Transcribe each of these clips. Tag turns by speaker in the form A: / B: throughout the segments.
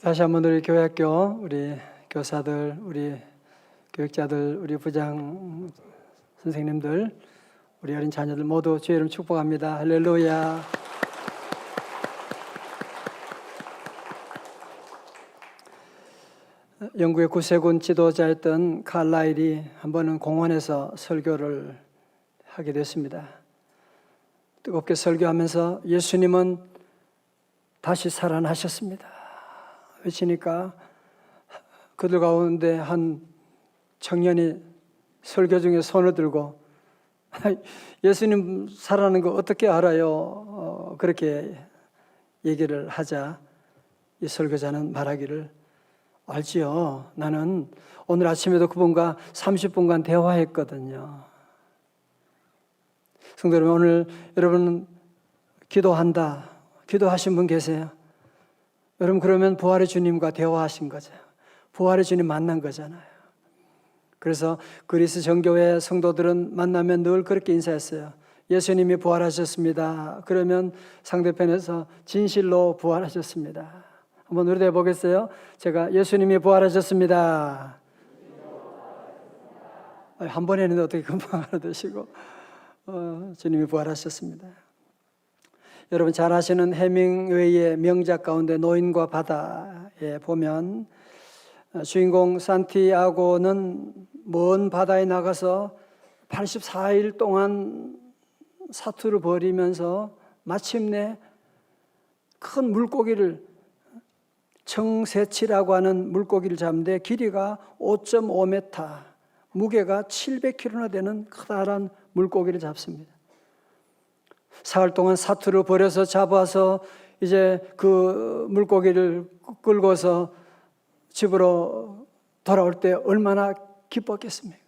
A: 다시 한번 우리 교회학교, 우리 교사들, 우리 교육자들, 우리 부장 선생님들, 우리 어린 자녀들 모두 주의 이름 축복합니다. 할렐루야. 영국의 구세군 지도자였던 칼라일이 한 번은 공원에서 설교를 하게 됐습니다. 뜨겁게 설교하면서 예수님은 다시 살아나셨습니다 외치니까 그들 가운데 한 청년이 설교 중에 손을 들고 예수님 살아나는 거 어떻게 알아요? 그렇게 얘기를 하자 이 설교자는 말하기를 알지요. 나는 오늘 아침에도 그분과 30분간 대화했거든요. 성도 여러분, 오늘 여러분 기도한다. 기도하신 분 계세요? 여러분 그러면 부활의 주님과 대화하신 거죠. 부활의 주님 만난 거잖아요. 그래서 그리스 정교회 성도들은 만나면 늘 그렇게 인사했어요. 예수님이 부활하셨습니다. 그러면 상대편에서 진실로 부활하셨습니다. 한번 노래 해보겠어요? 제가 예수님이 부활하셨습니다. 한 번 했는데 어떻게 금방 알아두시고 주님이 부활하셨습니다. 여러분 잘 아시는 해밍웨이의 명작 가운데 노인과 바다에 보면 주인공 산티아고는 먼 바다에 나가서 84일 동안 사투를 벌이면서 마침내 큰 물고기를 청새치라고 하는 물고기를 잡는데 길이가 5.5m, 무게가 700kg나 되는 커다란 물고기를 잡습니다. 사흘 동안 사투를 벌여서 잡아서 이제 그 물고기를 끌고서 집으로 돌아올 때 얼마나 기뻤겠습니까?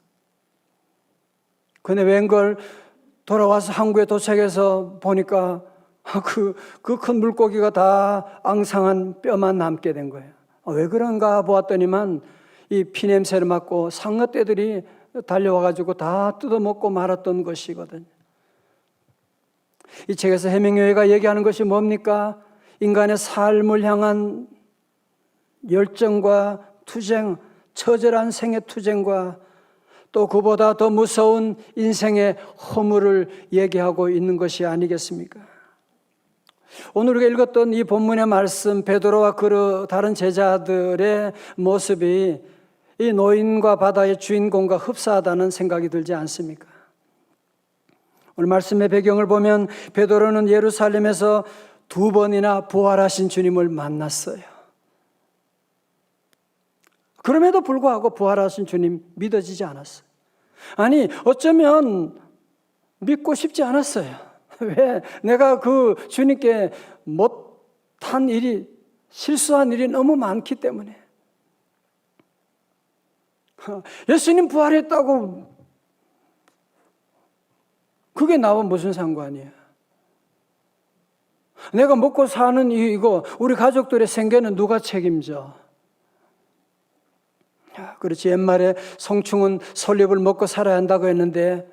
A: 근데 웬걸 돌아와서 한국에 도착해서 보니까 그 큰 물고기가 다 앙상한 뼈만 남게 된 거예요. 왜 그런가 보았더니만 이 피냄새를 맡고 상어떼들이 달려와가지고 다 뜯어먹고 말았던 것이거든요. 이 책에서 해밍웨이가 얘기하는 것이 뭡니까? 인간의 삶을 향한 열정과 투쟁, 처절한 생의 투쟁과 또 그보다 더 무서운 인생의 허물을 얘기하고 있는 것이 아니겠습니까? 오늘 우리가 읽었던 이 본문의 말씀, 베드로와 그 다른 제자들의 모습이 이 노인과 바다의 주인공과 흡사하다는 생각이 들지 않습니까? 오늘 말씀의 배경을 보면 베드로는 예루살렘에서 2번이나 부활하신 주님을 만났어요. 그럼에도 불구하고 부활하신 주님 믿어지지 않았어요. 아니 어쩌면 믿고 싶지 않았어요. 왜? 내가 그 주님께 못한 일이, 실수한 일이 너무 많기 때문에. 예수님 부활했다고 그게 나와 무슨 상관이야? 내가 먹고 사는 이거 우리 가족들의 생계는 누가 책임져? 그렇지, 옛말에 성충은 솔잎을 먹고 살아야 한다고 했는데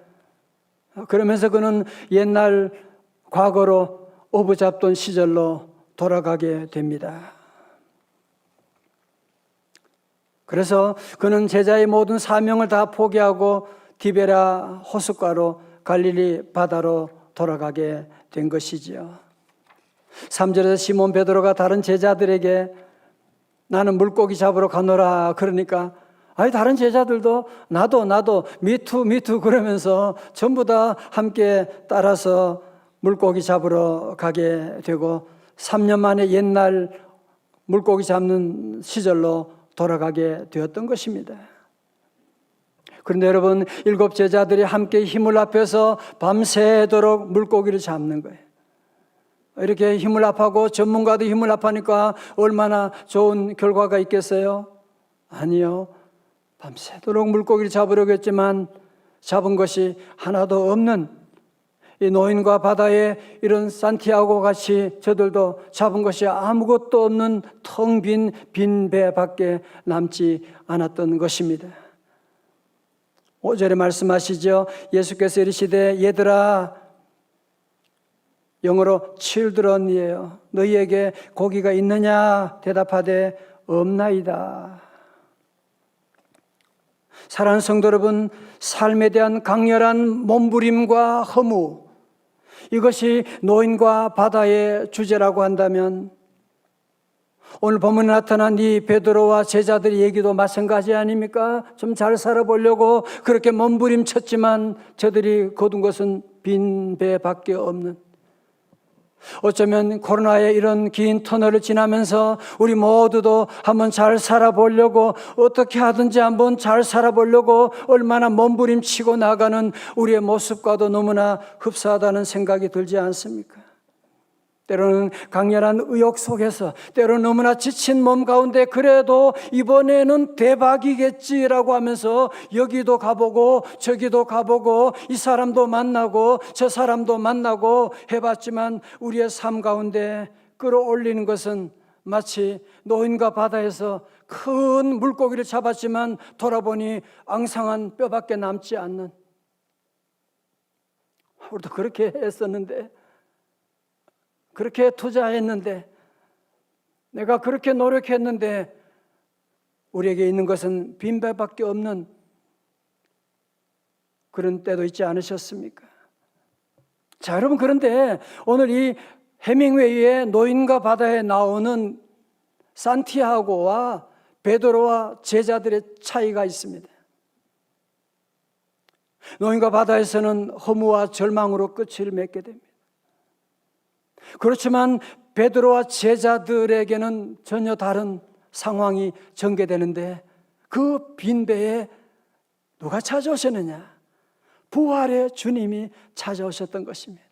A: 그러면서 그는 옛날 과거로 어부잡던 시절로 돌아가게 됩니다. 그래서 그는 제자의 모든 사명을 다 포기하고 디베라 호숫가로 갈릴리 바다로 돌아가게 된 것이지요. 3절에서 시몬 베드로가 다른 제자들에게 나는 물고기 잡으러 가노라 그러니까 아니 다른 제자들도 나도 미투 그러면서 전부 다 함께 따라서 물고기 잡으러 가게 되고 3년 만에 옛날 물고기 잡는 시절로 돌아가게 되었던 것입니다. 그런데 여러분 7 제자들이 함께 힘을 합해서 밤새도록 물고기를 잡는 거예요. 이렇게 힘을 합하고 전문가도 힘을 합하니까 얼마나 좋은 결과가 있겠어요? 아니요. 밤새도록 물고기를 잡으려고 했지만 잡은 것이 하나도 없는 이 노인과 바다에 이런 산티아고 같이 저들도 잡은 것이 아무것도 없는 텅 빈 배밖에 남지 않았던 것입니다. 5절에 말씀하시죠. 예수께서 이르시되 얘들아 영어로 children이에요. 너희에게 고기가 있느냐? 대답하되 없나이다. 사랑하는 성도 여러분, 삶에 대한 강렬한 몸부림과 허무, 이것이 노인과 바다의 주제라고 한다면 오늘 본문에 나타난 이 베드로와 제자들의 얘기도 마찬가지 아닙니까? 좀 잘 살아보려고 그렇게 몸부림쳤지만 저들이 거둔 것은 빈 배밖에 없는, 어쩌면 코로나의 이런 긴 터널을 지나면서 우리 모두도 한번 잘 살아보려고, 어떻게 하든지 한번 잘 살아보려고 얼마나 몸부림치고 나가는 우리의 모습과도 너무나 흡사하다는 생각이 들지 않습니까? 때로는 강렬한 의욕 속에서, 때로는 너무나 지친 몸 가운데 그래도 이번에는 대박이겠지라고 하면서 여기도 가보고 저기도 가보고 이 사람도 만나고 저 사람도 만나고 해봤지만 우리의 삶 가운데 끌어올리는 것은 마치 노인과 바다에서 큰 물고기를 잡았지만 돌아보니 앙상한 뼈밖에 남지 않는, 우리도 그렇게 했었는데, 그렇게 투자했는데, 내가 그렇게 노력했는데 우리에게 있는 것은 빈배밖에 없는 그런 때도 있지 않으셨습니까? 자, 여러분, 그런데 오늘 이 해밍웨이의 노인과 바다에 나오는 산티아고와 베드로와 제자들의 차이가 있습니다. 노인과 바다에서는 허무와 절망으로 끝을 맺게 됩니다. 그렇지만 베드로와 제자들에게는 전혀 다른 상황이 전개되는데, 그 빈배에 누가 찾아오셨느냐? 부활의 주님이 찾아오셨던 것입니다.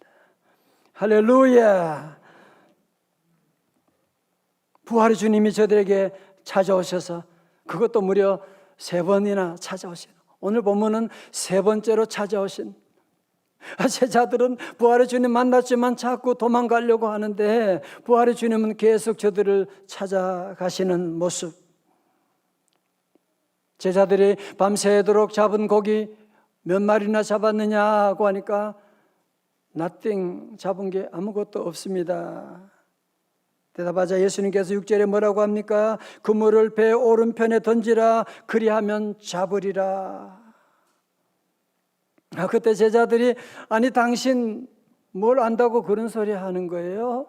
A: 할렐루야! 부활의 주님이 저들에게 찾아오셔서, 그것도 무려 3번이나 찾아오신, 오늘 본문은 3번째로 찾아오신, 제자들은 부활의 주님 만났지만 자꾸 도망가려고 하는데 부활의 주님은 계속 저들을 찾아가시는 모습. 제자들이 밤새도록 잡은 고기 몇 마리나 잡았느냐고 하니까 nothing, 잡은 게 아무것도 없습니다. 대답하자 예수님께서 6절에 뭐라고 합니까? 그물을 배 오른편에 던지라, 그리하면 잡으리라. 그때 제자들이, 아니 당신 뭘 안다고 그런 소리 하는 거예요?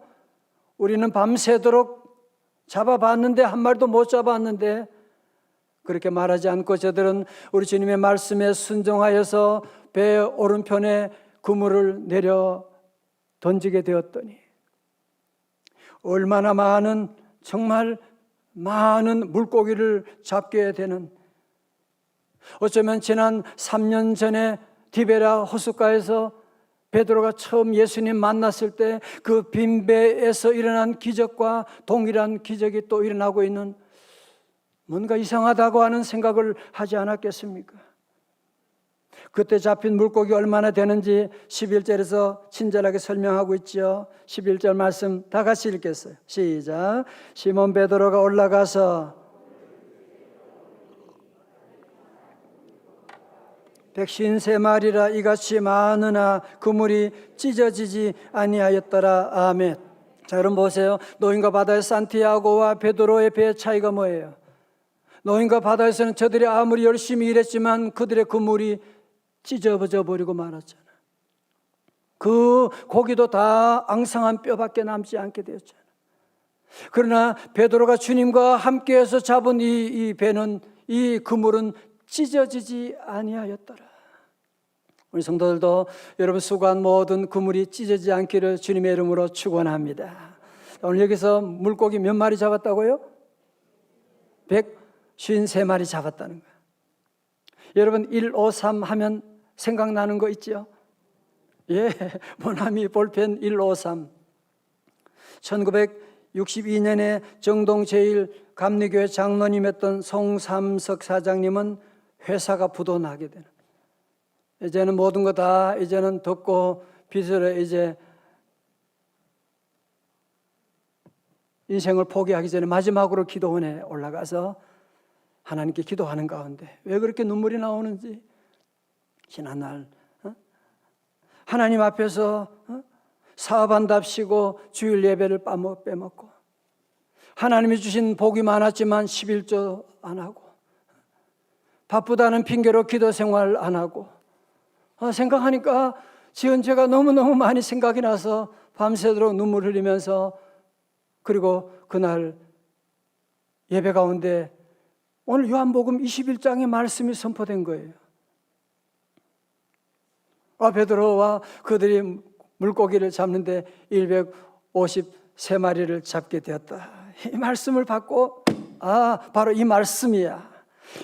A: 우리는 밤새도록 잡아봤는데 한 마리도 못 잡았는데. 그렇게 말하지 않고 저들은 우리 주님의 말씀에 순종하여서 배 오른편에 그물을 내려 던지게 되었더니 얼마나 많은, 정말 많은 물고기를 잡게 되는, 어쩌면 지난 3년 전에 디베라 호숫가에서 베드로가 처음 예수님 만났을 때 그 빈배에서 일어난 기적과 동일한 기적이 또 일어나고 있는, 뭔가 이상하다고 하는 생각을 하지 않았겠습니까? 그때 잡힌 물고기 얼마나 되는지 11절에서 친절하게 설명하고 있죠. 11절 말씀 다 같이 읽겠어요. 시작. 시몬 베드로가 올라가서 153마리라 이같이 많으나 그물이 찢어지지 아니하였더라. 아멘. 자, 여러분 보세요. 노인과 바다의 산티아고와 베드로의 배의 차이가 뭐예요? 노인과 바다에서는 저들이 아무리 열심히 일했지만 그들의 그물이 찢어져 버리고 말았잖아. 그 고기도 다 앙상한 뼈밖에 남지 않게 되었잖아. 그러나 베드로가 주님과 함께해서 잡은 이 배는, 이 그물은 찢어지지 아니하였더라. 우리 성도들도 여러분 수고한 모든 그물이 찢어지지 않기를 주님의 이름으로 축원합니다. 오늘 여기서 물고기 몇 마리 잡았다고요? 153마리 잡았다는 거예요. 여러분 153 하면 생각나는 거 있죠? 예, 모나미 볼펜 153. 1962년에 정동 제1감리교회 장로님이었던 송삼석 사장님은 회사가 부도나게 되는, 이제는 모든 거 다 이제는 덮고 빚으로 이제 인생을 포기하기 전에 마지막으로 기도원에 올라가서 하나님께 기도하는 가운데 왜 그렇게 눈물이 나오는지, 지난날 하나님 앞에서 사업한답시고 주일 예배를 빼먹고, 하나님이 주신 복이 많았지만 11조 안 하고, 바쁘다는 핑계로 기도 생활 안 하고, 생각하니까 지은 죄가 너무너무 많이 생각이 나서 밤새도록 눈물 흘리면서, 그리고 그날 예배 가운데 오늘 요한복음 21장의 말씀이 선포된 거예요. 베드로와 그들이 물고기를 잡는데 153마리를 잡게 되었다. 이 말씀을 받고 바로 이 말씀이야.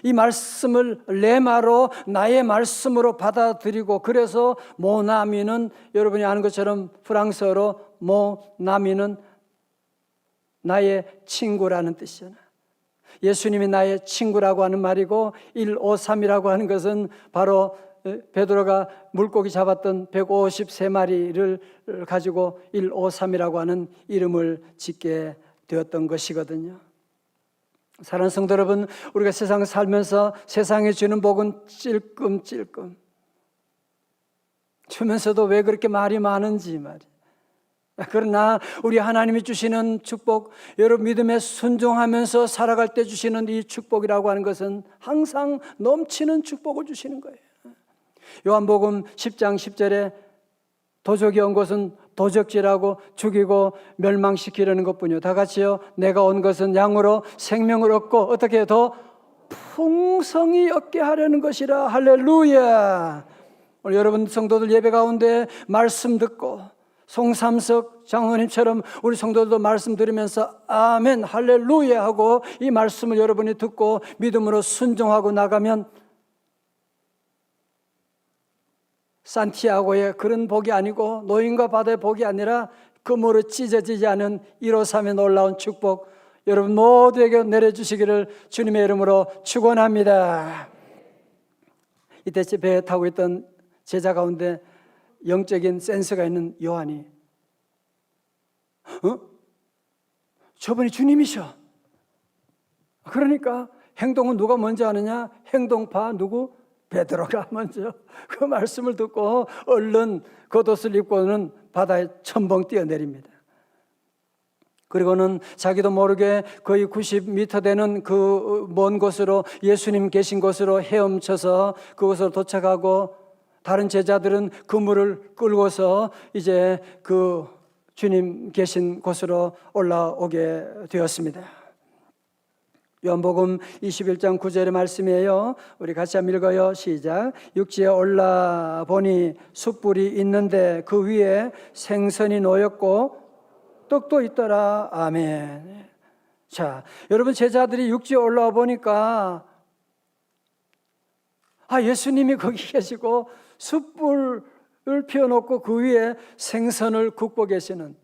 A: 이 말씀을 레마로 나의 말씀으로 받아들이고, 그래서 모나미는 여러분이 아는 것처럼 프랑스어로 모나미는 나의 친구라는 뜻이잖아. 예수님이 나의 친구라고 하는 말이고, 153이라고 하는 것은 바로 베드로가 물고기 잡았던 153마리를 가지고 153이라고 하는 이름을 짓게 되었던 것이거든요. 사랑하는 성도 여러분, 우리가 세상을 살면서 세상에 주는 복은 찔끔찔끔 주면서도 왜 그렇게 말이 많은지 말이에요. 그러나 우리 하나님이 주시는 축복, 여러분 믿음에 순종하면서 살아갈 때 주시는 이 축복이라고 하는 것은 항상 넘치는 축복을 주시는 거예요. 요한복음 10장 10절에 도적이 온 것은 도적질하고 죽이고 멸망시키려는 것뿐이요, 다 같이요, 내가 온 것은 양으로 생명을 얻고 어떻게 더 풍성히 얻게 하려는 것이라. 할렐루야. 오늘 여러분 성도들 예배 가운데 말씀 듣고 송삼석 장로님처럼 우리 성도들도 말씀 들으면서 아멘 할렐루야 하고 이 말씀을 여러분이 듣고 믿음으로 순종하고 나가면 산티아고의 그런 복이 아니고 노인과 바다의 복이 아니라 금으로 찢어지지 않은 153의 놀라운 축복 여러분 모두에게 내려주시기를 주님의 이름으로 축원합니다. 이때 배에 타고 있던 제자 가운데 영적인 센스가 있는 요한이 저분이 주님이셔. 그러니까 행동은 누가 먼저 하느냐? 행동파 누구? 베드로가 먼저 그 말씀을 듣고 얼른 겉옷을 입고는 바다에 첨벙 뛰어내립니다. 그리고는 자기도 모르게 거의 90m 되는 그 먼 곳으로 예수님 계신 곳으로 헤엄쳐서 그곳으로 도착하고 다른 제자들은 그물을 끌고서 이제 그 주님 계신 곳으로 올라오게 되었습니다. 요한복음 21장 9절의 말씀이에요. 우리 같이 한번 읽어요. 시작. 육지에 올라보니 숯불이 있는데 그 위에 생선이 놓였고 떡도 있더라. 아멘. 자, 여러분 제자들이 육지에 올라와 보니까 예수님이 거기 계시고 숯불을 피워놓고 그 위에 생선을 굽고 계시는,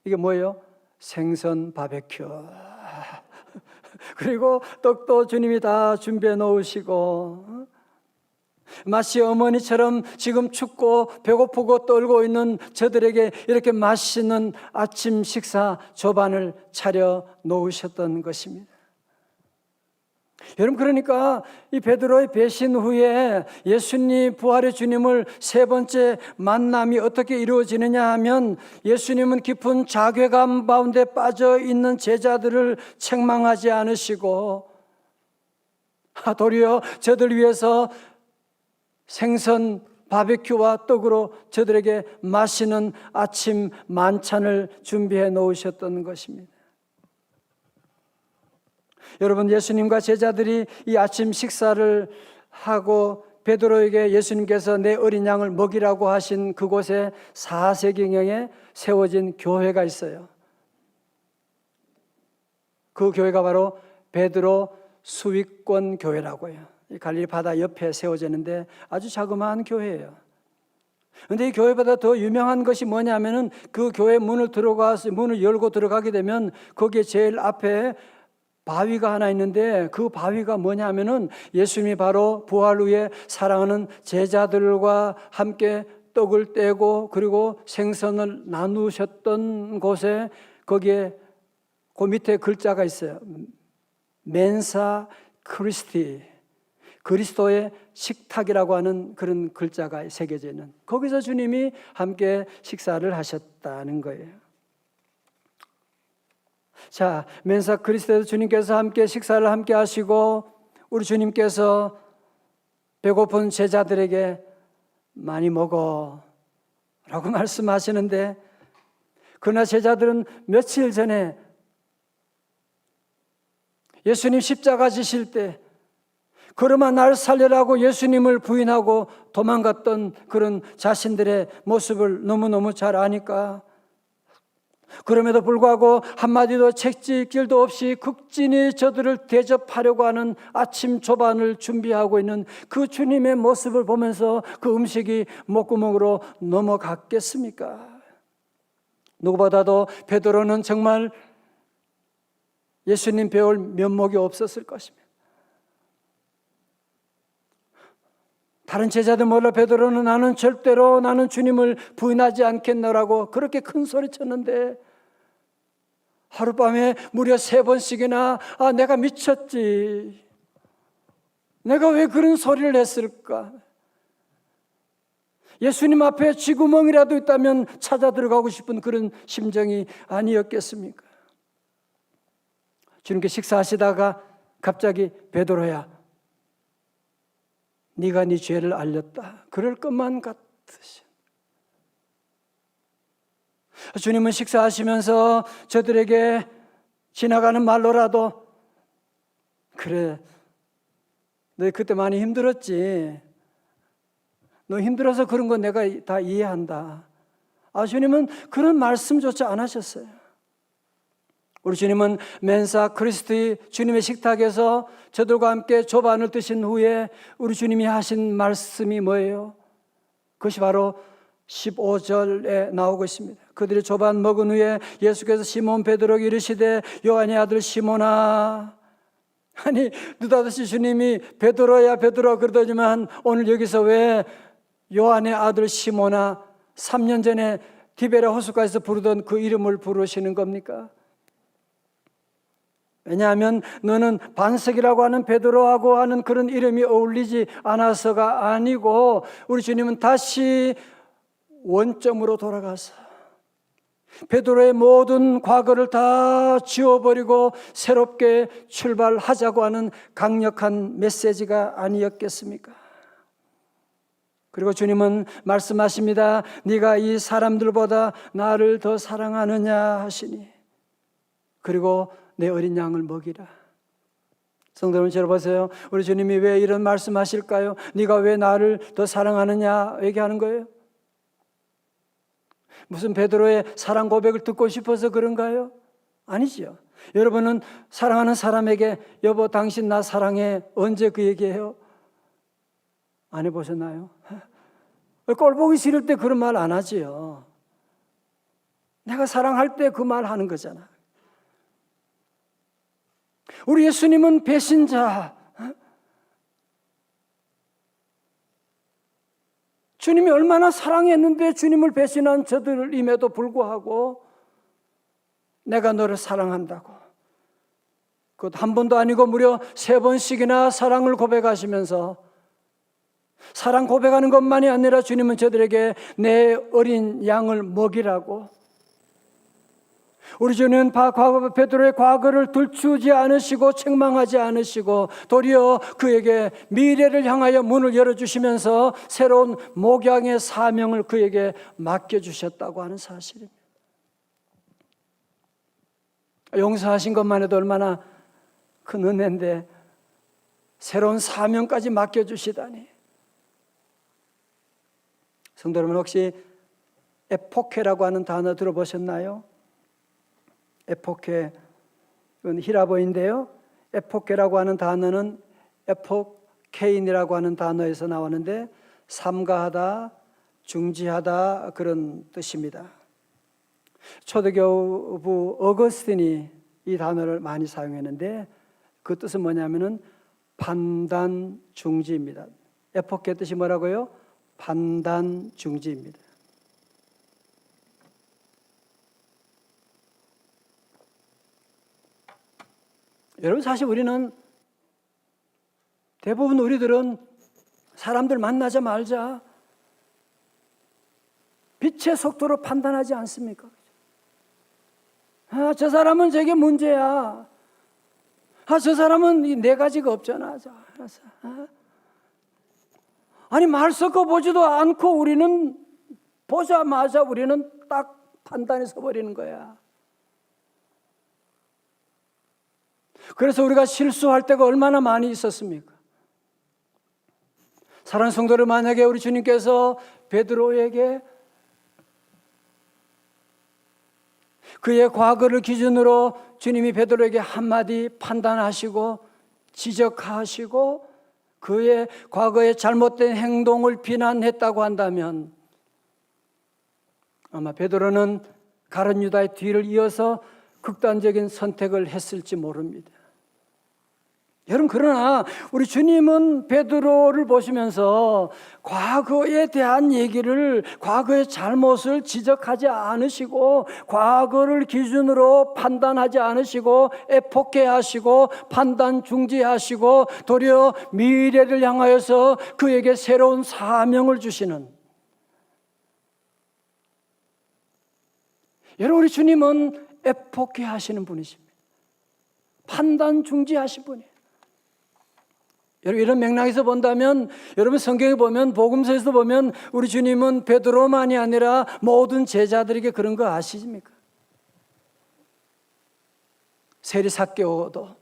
A: 이게 뭐예요? 생선 바베큐. 그리고 떡도 주님이 다 준비해 놓으시고 마치 어머니처럼 지금 춥고 배고프고 떨고 있는 저들에게 이렇게 맛있는 아침 식사 조반을 차려 놓으셨던 것입니다. 여러분, 그러니까 이 베드로의 배신 후에 예수님 부활의 주님을 세 번째 만남이 어떻게 이루어지느냐 하면 예수님은 깊은 자괴감 가운데 빠져 있는 제자들을 책망하지 않으시고 도리어 저들 위해서 생선 바베큐와 떡으로 저들에게 맛있는 아침 만찬을 준비해 놓으셨던 것입니다. 여러분, 예수님과 제자들이 이 아침 식사를 하고 베드로에게 예수님께서 내 어린 양을 먹이라고 하신 그곳에 4세기경에 세워진 교회가 있어요. 그 교회가 바로 베드로 수위권 교회라고 해요. 갈릴리 바다 옆에 세워졌는데 아주 자그마한 교회예요. 그런데 이 교회보다 더 유명한 것이 뭐냐면은 그 교회 문을 열고 들어가게 되면 거기에 제일 앞에 바위가 하나 있는데 그 바위가 뭐냐면은 예수님이 바로 부활 후에 사랑하는 제자들과 함께 떡을 떼고 그리고 생선을 나누셨던 곳에 거기에 그 밑에 글자가 있어요. 멘사 크리스티. 그리스도의 식탁이라고 하는 그런 글자가 새겨져 있는, 거기서 주님이 함께 식사를 하셨다는 거예요. 자, 맨사 그리스도에서 주님께서 함께 식사를 함께 하시고 우리 주님께서 배고픈 제자들에게 많이 먹어 라고 말씀하시는데, 그러나 제자들은 며칠 전에 예수님 십자가 지실 때 그러면 날 살려라고 예수님을 부인하고 도망갔던 그런 자신들의 모습을 너무너무 잘 아니까, 그럼에도 불구하고 한마디도 채찍질 길도 없이 극진히 저들을 대접하려고 하는 아침 조반을 준비하고 있는 그 주님의 모습을 보면서 그 음식이 목구멍으로 넘어갔겠습니까? 누구보다도 베드로는 정말 예수님 배울 면목이 없었을 것입니다. 다른 제자들 몰라 베드로는 나는 절대로 나는 주님을 부인하지 않겠노라고 그렇게 큰 소리 쳤는데, 하룻밤에 무려 3번씩이나 내가 미쳤지, 내가 왜 그런 소리를 했을까, 예수님 앞에 쥐구멍이라도 있다면 찾아 들어가고 싶은 그런 심정이 아니었겠습니까? 주님께 식사하시다가 갑자기 베드로야, 네가 네 죄를 알렸다, 그럴 것만 같으시. 주님은 식사하시면서 저들에게 지나가는 말로라도, 그래, 너 그때 많이 힘들었지, 너 힘들어서 그런 거 내가 다 이해한다. 주님은 그런 말씀조차 안 하셨어요. 우리 주님은 맨사 크리스티 주님의 식탁에서 저들과 함께 조반을 드신 후에 우리 주님이 하신 말씀이 뭐예요? 그것이 바로 15절에 나오고 있습니다. 그들이 조반 먹은 후에 예수께서 시몬 베드로에게 이르시되 요한의 아들 시몬아, 아니 느닷없이 주님이 베드로야 베드로 그러더니만 오늘 여기서 왜 요한의 아들 시몬아, 3년 전에 디베랴 호숫가에서 부르던 그 이름을 부르시는 겁니까? 왜냐하면 너는 반석이라고 하는 베드로하고 하는 그런 이름이 어울리지 않아서가 아니고, 우리 주님은 다시 원점으로 돌아가서 베드로의 모든 과거를 다 지워버리고 새롭게 출발하자고 하는 강력한 메시지가 아니었겠습니까? 그리고 주님은 말씀하십니다. 네가 이 사람들보다 나를 더 사랑하느냐 하시니, 그리고 내 어린 양을 먹이라. 성도 여러분, 들어보세요. 우리 주님이 왜 이런 말씀하실까요? 네가 왜 나를 더 사랑하느냐 얘기하는 거예요? 무슨 베드로의 사랑 고백을 듣고 싶어서 그런가요? 아니지요. 여러분은 사랑하는 사람에게 여보 당신 나 사랑해, 언제 그 얘기해요? 안 해보셨나요? 꼴 보기 싫을 때 그런 말 안 하지요. 내가 사랑할 때 그 말 하는 거잖아. 우리 예수님은 배신자, 주님이 얼마나 사랑했는데 주님을 배신한 저들임에도 불구하고 내가 너를 사랑한다고, 그것 한 번도 아니고 무려 3번씩이나 사랑을 고백하시면서, 사랑 고백하는 것만이 아니라 주님은 저들에게 내 어린 양을 먹이라고, 우리 주님은 베드로의 과거를 들추지 않으시고 책망하지 않으시고 도리어 그에게 미래를 향하여 문을 열어주시면서 새로운 목양의 사명을 그에게 맡겨주셨다고 하는 사실입니다. 용서하신 것만 해도 얼마나 큰 은혜인데 새로운 사명까지 맡겨주시다니. 성도 여러분, 혹시 에포케라고 하는 단어 들어보셨나요? 에포케, 이건 히라보인데요. 에포케라고 하는 단어는 에포케인이라고 하는 단어에서 나왔는데 삼가하다, 중지하다 그런 뜻입니다. 초대교부 어거스틴이 이 단어를 많이 사용했는데 그 뜻은 뭐냐면은 판단 중지입니다. 에포케 뜻이 뭐라고요? 판단 중지입니다. 여러분, 사실 우리는 대부분 우리들은 사람들 만나자 말자 빛의 속도로 판단하지 않습니까? 저 사람은 저게 문제야. 저 사람은 이 네 가지가 없잖아. 아니, 말 섞어보지도 않고 우리는 보자마자 우리는 딱 판단이 서버리는 거야. 그래서 우리가 실수할 때가 얼마나 많이 있었습니까? 사랑하는 성도들, 만약에 우리 주님께서 베드로에게 그의 과거를 기준으로 주님이 베드로에게 한마디 판단하시고 지적하시고 그의 과거의 잘못된 행동을 비난했다고 한다면 아마 베드로는 가룟 유다의 뒤를 이어서 극단적인 선택을 했을지 모릅니다. 여러분, 그러나 우리 주님은 베드로를 보시면서 과거에 대한 얘기를, 과거의 잘못을 지적하지 않으시고 과거를 기준으로 판단하지 않으시고 애폭해하시고 판단 중지하시고 도리어 미래를 향하여서 그에게 새로운 사명을 주시는, 여러분, 우리 주님은 애폭해하시는 분이십니다. 판단 중지하신 분이에요. 여러분, 이런 맥락에서 본다면, 여러분 성경에 보면, 복음서에서 보면 우리 주님은 베드로만이 아니라 모든 제자들에게 그런 거 아십니까? 세리 삭개오도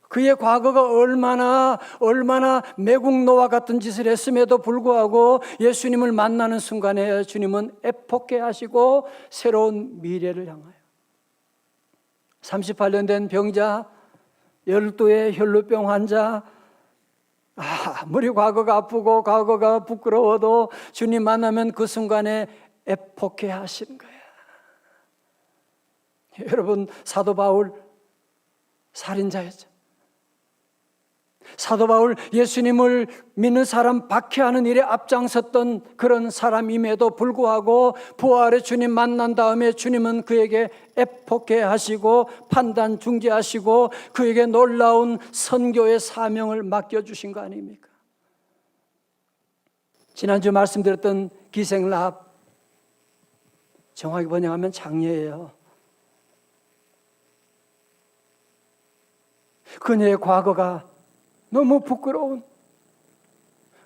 A: 그의 과거가 얼마나 매국노와 같은 짓을 했음에도 불구하고 예수님을 만나는 순간에 주님은 애폭해하시고 새로운 미래를 향하여 38년 된 병자, 12의 혈루병 환자, 아무리 과거가 아프고 과거가 부끄러워도 주님 만나면 그 순간에 애폭해 하시는 거예요. 여러분, 사도 바울 살인자였죠. 사도 바울 예수님을 믿는 사람 박해하는 일에 앞장섰던 그런 사람임에도 불구하고 부활의 주님 만난 다음에 주님은 그에게 애폭해 하시고 판단 중지하시고 그에게 놀라운 선교의 사명을 맡겨주신 거 아닙니까? 지난주 말씀드렸던 기생 라합, 정확히 번역하면 장녀예요. 그녀의 과거가 너무 부끄러운,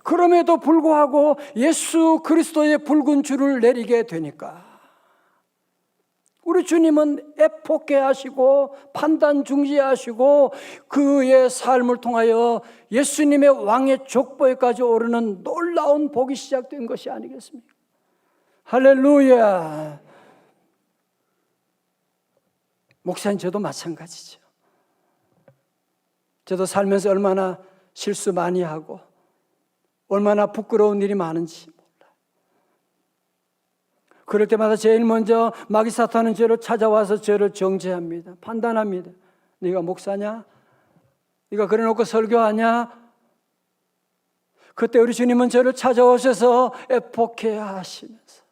A: 그럼에도 불구하고 예수 그리스도의 붉은 줄을 내리게 되니까 우리 주님은 애폭해 하시고 판단 중지하시고 그의 삶을 통하여 예수님의 왕의 족보에까지 오르는 놀라운 복이 시작된 것이 아니겠습니까? 할렐루야. 목사님, 저도 마찬가지죠. 저도 살면서 얼마나 실수 많이 하고 얼마나 부끄러운 일이 많은지 몰라요. 그럴 때마다 제일 먼저 마귀 사탄은 저를 찾아와서 저를 정죄합니다. 판단합니다. 네가 목사냐? 네가 그래놓고 설교하냐? 그때 우리 주님은 저를 찾아오셔서 애폭해 하시면서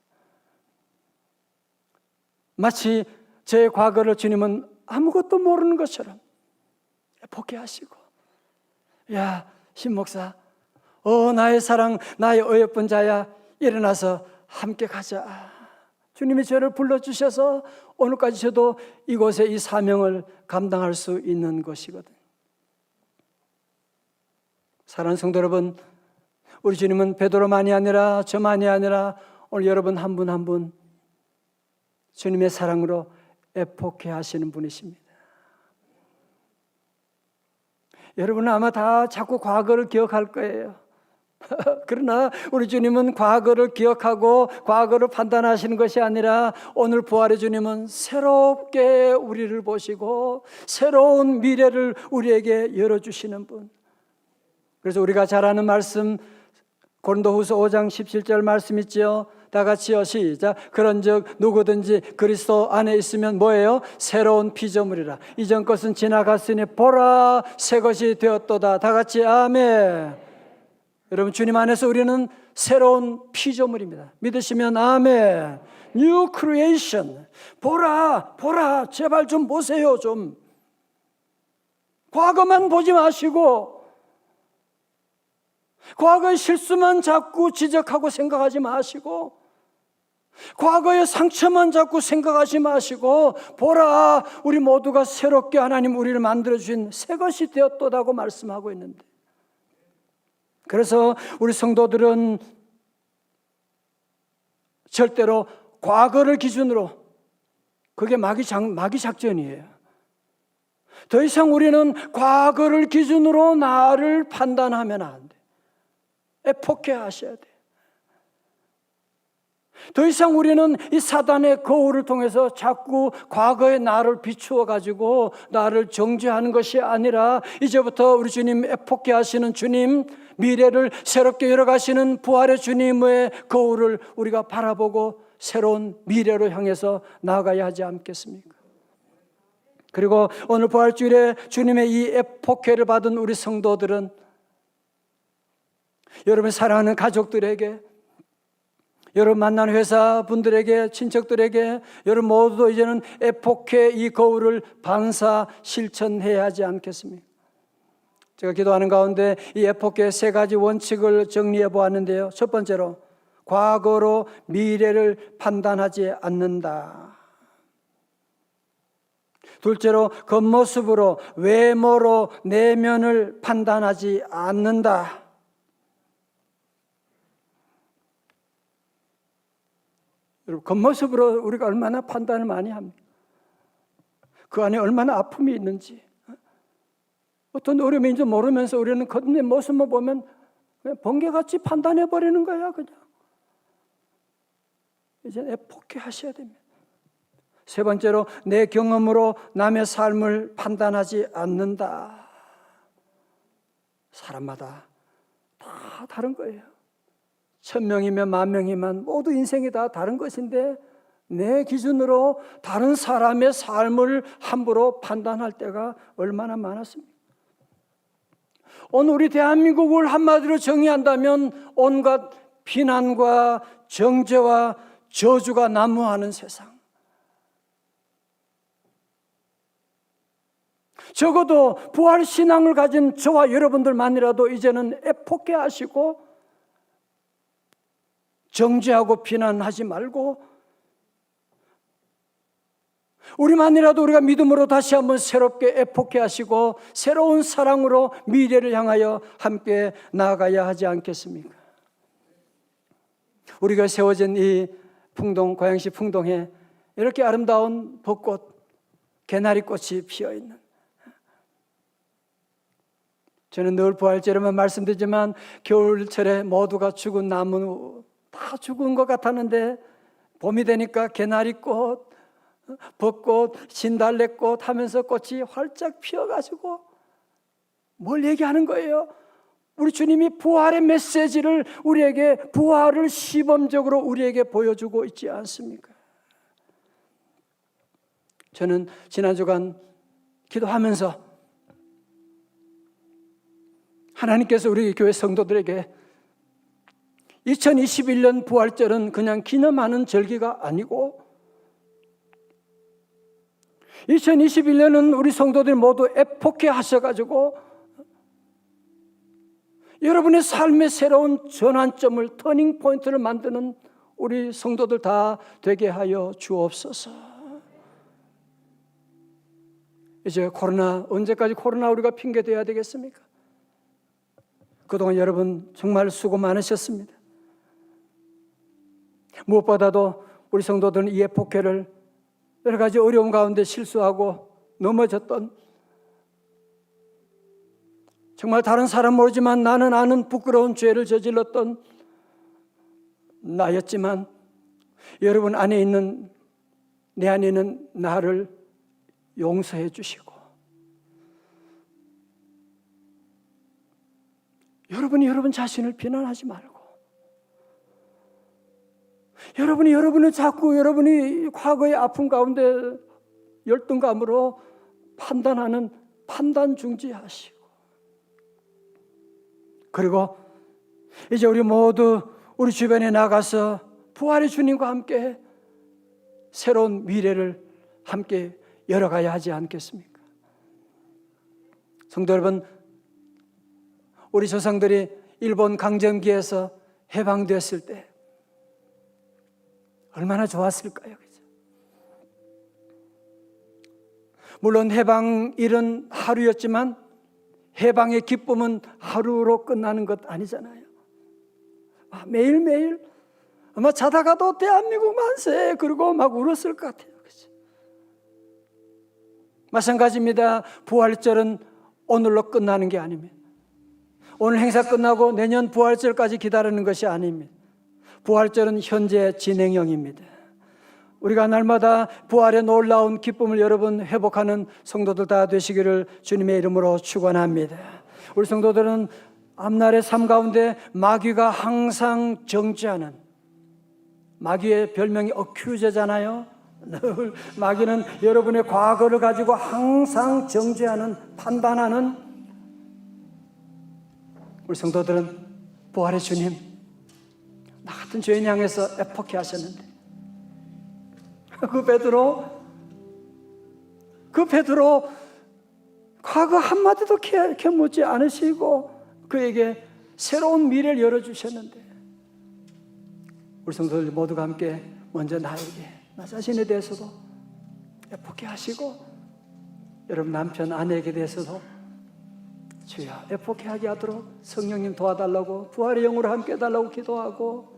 A: 마치 제 과거를 주님은 아무것도 모르는 것처럼 복귀하시고, 야, 신 목사, 나의 사랑, 나의 어여쁜 자야, 일어나서 함께 가자. 주님이 저를 불러주셔서 오늘까지 저도 이곳에 이 사명을 감당할 수 있는 것이거든요. 사랑하는 성도 여러분, 우리 주님은 베드로만이 아니라 저만이 아니라 오늘 여러분 한 분 한 분 주님의 사랑으로 애폭해 하시는 분이십니다. 여러분은 아마 다 자꾸 과거를 기억할 거예요. 그러나 우리 주님은 과거를 기억하고 과거를 판단하시는 것이 아니라 오늘 부활의 주님은 새롭게 우리를 보시고 새로운 미래를 우리에게 열어주시는 분. 그래서 우리가 잘 아는 말씀, 고린도후서 5장 17절 말씀 있죠. 다 같이요, 시작. 그런즉 누구든지 그리스도 안에 있으면 뭐예요? 새로운 피조물이라. 이전 것은 지나갔으니 보라, 새 것이 되었도다. 다 같이 아멘. 여러분, 주님 안에서 우리는 새로운 피조물입니다. 믿으시면 아멘. New creation. 보라, 제발 좀 보세요. 좀 과거만 보지 마시고 과거의 실수만 자꾸 지적하고 생각하지 마시고, 과거의 상처만 자꾸 생각하지 마시고, 보라, 우리 모두가 새롭게 하나님 우리를 만들어주신 새 것이 되었도다고 말씀하고 있는데, 그래서 우리 성도들은 절대로 과거를 기준으로, 그게 마귀 작전이에요. 더 이상 우리는 과거를 기준으로 나를 판단하면 안 돼. 포기하셔야 돼. 더 이상 우리는 이 사단의 거울을 통해서 자꾸 과거의 나를 비추어 가지고 나를 정죄하는 것이 아니라, 이제부터 우리 주님, 포기하시는 주님, 미래를 새롭게 열어가시는 부활의 주님의 거울을 우리가 바라보고 새로운 미래로 향해서 나아가야 하지 않겠습니까? 그리고 오늘 부활주일에 주님의 이 에포케를 받은 우리 성도들은 여러분 사랑하는 가족들에게, 여러분 만난 회사 분들에게, 친척들에게, 여러분 모두 이제는 에포케 이 거울을 방사 실천해야 하지 않겠습니까? 제가 기도하는 가운데 이 에포케의 세 가지 원칙을 정리해 보았는데요. 첫 번째로, 과거로 미래를 판단하지 않는다. 둘째로, 겉모습으로, 외모로 내면을 판단하지 않는다. 여러분, 겉모습으로 우리가 얼마나 판단을 많이 합니까? 그 안에 얼마나 아픔이 있는지, 어떤 어려움인지 모르면서 우리는 겉모습만 보면 그냥 번개같이 판단해버리는 거야. 그냥 이제 포기하셔야 됩니다. 세 번째로, 내 경험으로 남의 삶을 판단하지 않는다. 사람마다 다 다른 거예요. 1000명이면 10,000명이면 모두 인생이 다 다른 것인데, 내 기준으로 다른 사람의 삶을 함부로 판단할 때가 얼마나 많았습니까? 오늘 우리 대한민국을 한마디로 정의한다면 온갖 비난과 정죄와 저주가 난무하는 세상. 적어도 부활 신앙을 가진 저와 여러분들만이라도 이제는 포기하시고 정죄하고 비난하지 말고, 우리만이라도 우리가 믿음으로 다시 한번 새롭게 포기하시고 새로운 사랑으로 미래를 향하여 함께 나아가야 하지 않겠습니까? 우리가 세워진 이 풍동, 고양시 풍동에 이렇게 아름다운 벚꽃, 개나리꽃이 피어있는, 저는 늘 부활절에만 말씀드리지만 겨울철에 모두가 죽은 나무 다 죽은 것 같았는데, 봄이 되니까 개나리꽃, 벚꽃, 진달래꽃 하면서 꽃이 활짝 피어가지고 뭘 얘기하는 거예요? 우리 주님이 부활의 메시지를 우리에게, 부활을 시범적으로 우리에게 보여주고 있지 않습니까? 저는 지난 주간 기도하면서 하나님께서 우리 교회 성도들에게 2021년 부활절은 그냥 기념하는 절기가 아니고, 2021년은 우리 성도들 모두 포기하셔가지고 여러분의 삶의 새로운 전환점을, 터닝 포인트를 만드는 우리 성도들 다 되게 하여 주옵소서. 이제 코로나, 언제까지 코로나 우리가 핑계대야 되겠습니까? 그동안 여러분 정말 수고 많으셨습니다. 무엇보다도 우리 성도들은 이 에포케를 여러 가지 어려움 가운데 실수하고 넘어졌던, 정말 다른 사람 모르지만 나는 아는 부끄러운 죄를 저질렀던 나였지만, 여러분 안에 있는, 내 안에 있는 나를 용서해 주시고, 여러분이 여러분 자신을 비난하지 말고, 여러분은 자꾸 여러분이 과거의 아픔 가운데 열등감으로 판단하는 판단 중지하시고, 그리고 이제 우리 모두 우리 주변에 나가서 부활의 주님과 함께 새로운 미래를 함께 열어가야 하지 않겠습니까? 성도 여러분, 우리 조상들이 일본 강점기에서 해방되었을 때 얼마나 좋았을까요? 그죠? 물론 해방일은 하루였지만 해방의 기쁨은 하루로 끝나는 것 아니잖아요. 매일매일 아마 자다가도 대한민국 만세 그러고 막 울었을 것 같아요. 그죠? 마찬가지입니다. 부활절은 오늘로 끝나는 게 아닙니다. 오늘 행사 끝나고 내년 부활절까지 기다리는 것이 아닙니다. 부활절은 현재 진행형입니다. 우리가 날마다 부활의 놀라운 기쁨을 여러분 회복하는 성도들 다 되시기를 주님의 이름으로 축원합니다. 우리 성도들은 앞날의 삶 가운데 마귀가 항상 정죄하는, 마귀의 별명이 어큐저잖아요. 늘 마귀는 여러분의 과거를 가지고 항상 정죄하는, 판단하는, 우리 성도들은 부활의 주님, 나 같은 죄인 향해서 애폭해 하셨는데 그 베드로 과거 한마디도 캐묻지 않으시고 그에게 새로운 미래를 열어주셨는데, 우리 성도들 모두가 함께 먼저 나에게, 나 자신에 대해서도 애폭해 하시고 여러분 남편, 아내에게 대해서도 주여 애폭해 하게 하도록 성령님 도와달라고, 부활의 영으로 함께 해달라고 기도하고,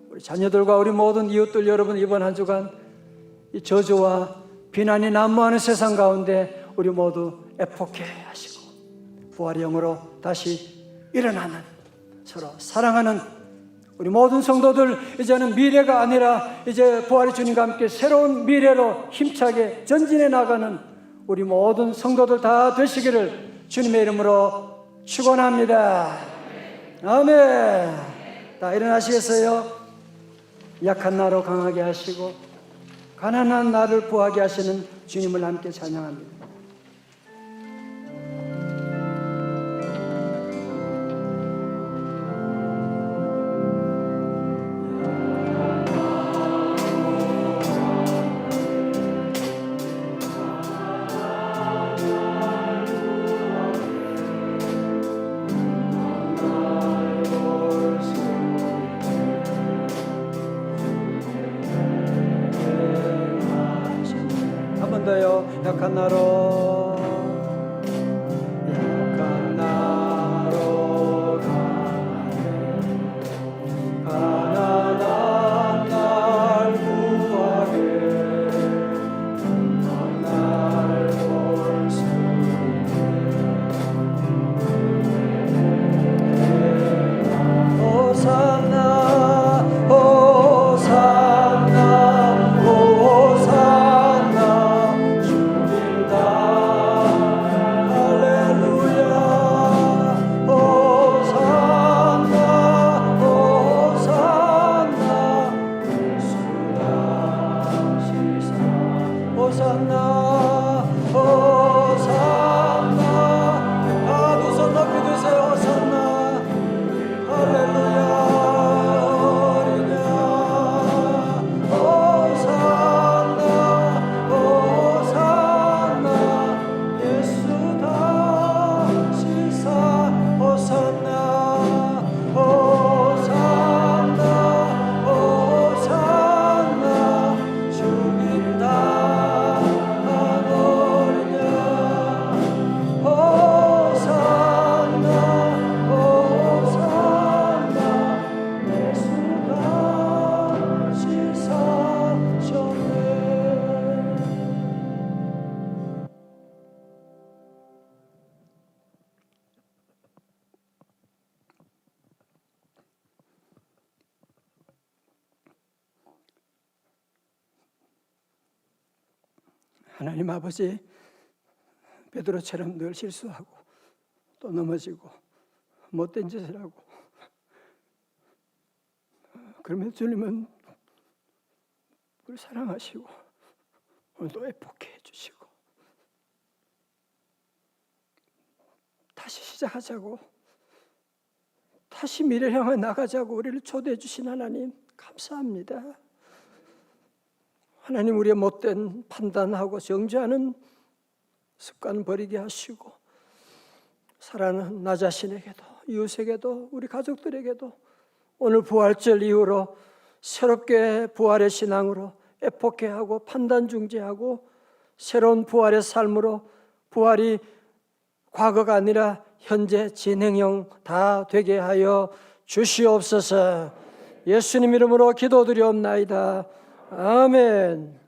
A: 우리 자녀들과 우리 모든 이웃들 여러분 이번 한 주간 이 저주와 비난이 난무하는 세상 가운데 우리 모두 애폭해 하시고 부활의 영으로 다시 일어나는, 서로 사랑하는 우리 모든 성도들, 이제는 미래가 아니라 이제 부활의 주님과 함께 새로운 미래로 힘차게 전진해 나가는 우리 모든 성도들 다 되시기를 주님의 이름으로 축원합니다. 아멘. 다 일어나시겠어요? 약한 나로 강하게 하시고 가난한 나를 부하게 하시는 주님을 함께 찬양합니다. 약한 나로 강하게 가난한 날 구하게 날 볼 수 있게 호산나 호산나 호산나 하나님 아버지, 베드로처럼 늘 실수하고 또 넘어지고 못된 짓을 하고, 그러면 주님은 우리를 사랑하시고 오늘도 애폭해 주시고 다시 시작하자고, 다시 미래를 향해 나가자고 우리를 초대해 주신 하나님 감사합니다. 하나님, 우리의 못된 판단하고 정죄하는 습관 버리게 하시고 살아가는 나 자신에게도 이웃에게도 우리 가족들에게도 오늘 부활절 이후로 새롭게 부활의 신앙으로 에포케하고 판단 중재하고 새로운 부활의 삶으로 부활이 과거가 아니라 현재 진행형 다 되게 하여 주시옵소서. 예수님 이름으로 기도드리옵나이다. 아멘.